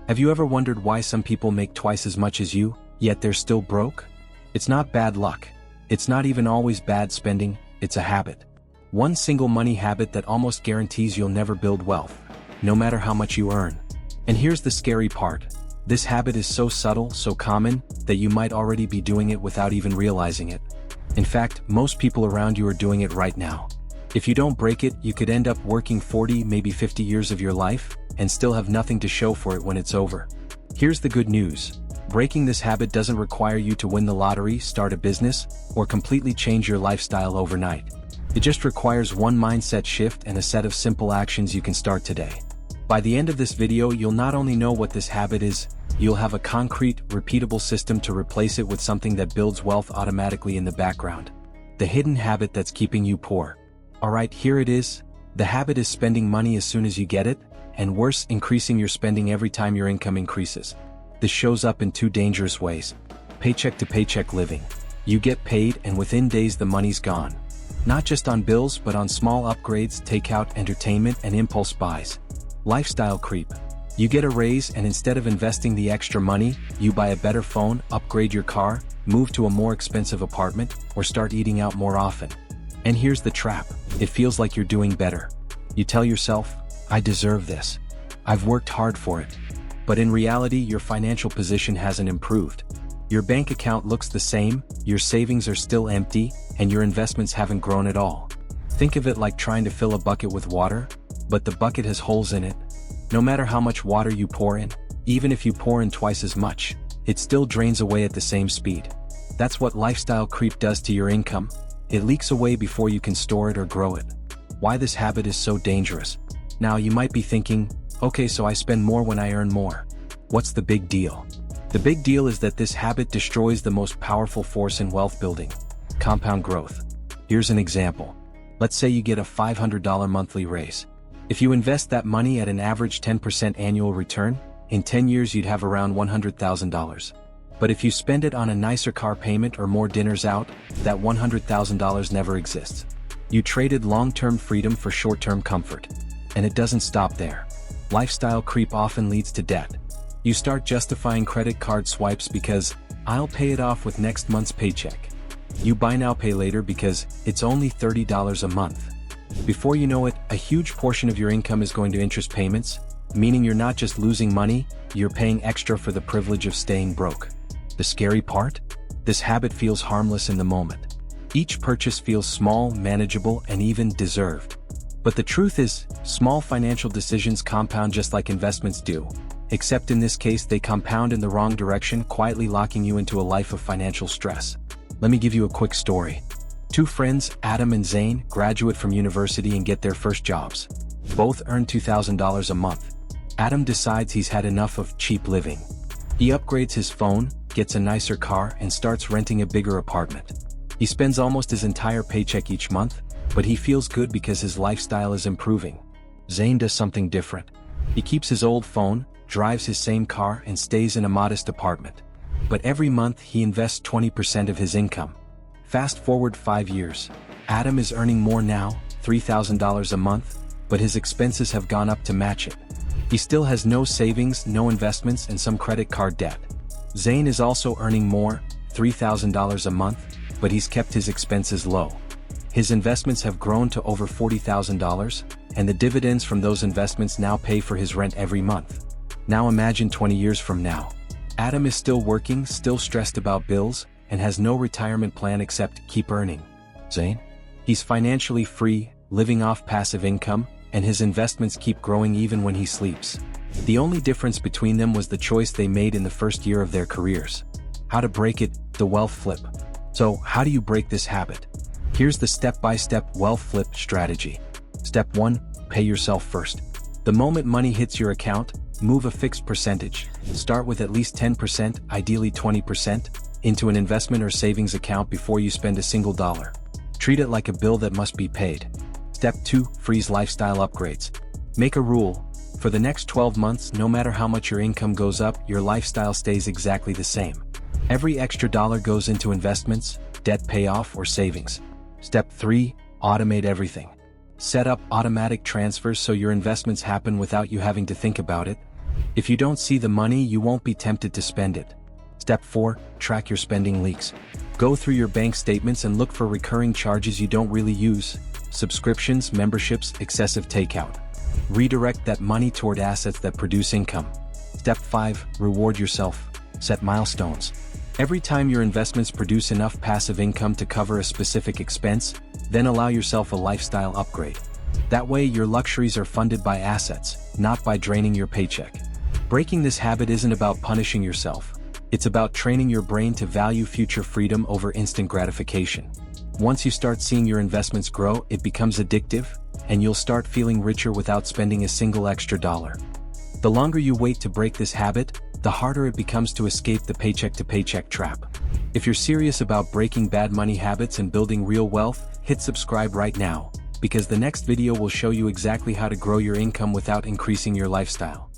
Have you ever wondered why some people make twice as much as you, yet they're still broke? It's not bad luck. It's not even always bad spending, it's a habit. One single money habit that almost guarantees you'll never build wealth, no matter how much you earn. And here's the scary part. This habit is so subtle, so common, that you might already be doing it without even realizing it. In fact, most people around you are doing it right now. If you don't break it, you could end up working 40, maybe 50 years of your life, and still have nothing to show for it when it's over. Here's the good news. Breaking this habit doesn't require you to win the lottery, start a business, or completely change your lifestyle overnight. It just requires one mindset shift and a set of simple actions you can start today. By the end of this video, you'll not only know what this habit is, you'll have a concrete, repeatable system to replace it with something that builds wealth automatically in the background. The hidden habit that's keeping you poor. Alright, here it is. The habit is spending money as soon as you get it, and worse, increasing your spending every time your income increases. This shows up in two dangerous ways. Paycheck to paycheck living. You get paid and within days the money's gone. Not just on bills but on small upgrades, takeout, entertainment, and impulse buys. Lifestyle creep. You get a raise and instead of investing the extra money, you buy a better phone, upgrade your car, move to a more expensive apartment, or start eating out more often. And here's the trap. It feels like you're doing better. You tell yourself, I deserve this. I've worked hard for it. But in reality, your financial position hasn't improved. Your bank account looks the same, your savings are still empty, and your investments haven't grown at all. Think of it like trying to fill a bucket with water, but the bucket has holes in it. No matter how much water you pour in, even if you pour in twice as much, it still drains away at the same speed. That's what lifestyle creep does to your income. It leaks away before you can store it or grow it. Why this habit is so dangerous? Now you might be thinking, okay, so I spend more when I earn more. What's the big deal? The big deal is that this habit destroys the most powerful force in wealth building: compound growth. Here's an example. Let's say you get a $500 monthly raise. If you invest that money at an average 10% annual return, in 10 years you'd have around $100,000. But if you spend it on a nicer car payment or more dinners out, that $100,000 never exists. You traded long-term freedom for short-term comfort. And it doesn't stop there. Lifestyle creep often leads to debt. You start justifying credit card swipes because, I'll pay it off with next month's paycheck. You buy now pay later because, it's only $30 a month. Before you know it, a huge portion of your income is going to interest payments, meaning you're not just losing money, you're paying extra for the privilege of staying broke. The scary part? This habit feels harmless in the moment. Each purchase feels small, manageable, and even deserved. But the truth is, small financial decisions compound just like investments do. Except in this case they compound in the wrong direction, quietly locking you into a life of financial stress. Let me give you a quick story. Two friends, Adam and Zane, graduate from university and get their first jobs. Both earn $2,000 a month. Adam decides he's had enough of cheap living. He upgrades his phone, gets a nicer car, and starts renting a bigger apartment. He spends almost his entire paycheck each month, but he feels good because his lifestyle is improving. Zane does something different. He keeps his old phone, drives his same car, and stays in a modest apartment. But every month he invests 20% of his income. Fast forward 5 years. Adam is earning more now, $3,000 a month, but his expenses have gone up to match it. He still has no savings, no investments, and some credit card debt. Zane is also earning more, $3,000 a month, but he's kept his expenses low. His investments have grown to over $40,000, and the dividends from those investments now pay for his rent every month. Now imagine 20 years from now. Adam is still working, still stressed about bills, and has no retirement plan except keep earning. Zane? He's financially free, living off passive income, and his investments keep growing even when he sleeps. The only difference between them was the choice they made in the first year of their careers. How to break it: the wealth flip. So, how do you break this habit? Here's the step-by-step wealth flip strategy. Step 1. Pay yourself first. The moment money hits your account, move a fixed percentage. Start with at least 10%, ideally 20%, into an investment or savings account before you spend a single dollar. Treat it like a bill that must be paid. Step 2. Freeze lifestyle upgrades. Make a rule. For the next 12 months, no matter how much your income goes up, your lifestyle stays exactly the same. Every extra dollar goes into investments, debt payoff, or savings. Step 3. Automate everything. Set up automatic transfers so your investments happen without you having to think about it. If you don't see the money, you won't be tempted to spend it. Step 4. Track your spending leaks. Go through your bank statements and look for recurring charges you don't really use: subscriptions, memberships, excessive takeout. Redirect that money toward assets that produce income. Step 5. Reward yourself. Set milestones. Every time your investments produce enough passive income to cover a specific expense, then allow yourself a lifestyle upgrade. That way, your luxuries are funded by assets, not by draining your paycheck. Breaking this habit isn't about punishing yourself. It's about training your brain to value future freedom over instant gratification. Once you start seeing your investments grow, it becomes addictive, and you'll start feeling richer without spending a single extra dollar. The longer you wait to break this habit, the harder it becomes to escape the paycheck-to-paycheck trap. If you're serious about breaking bad money habits and building real wealth, hit subscribe right now, because the next video will show you exactly how to grow your income without increasing your lifestyle.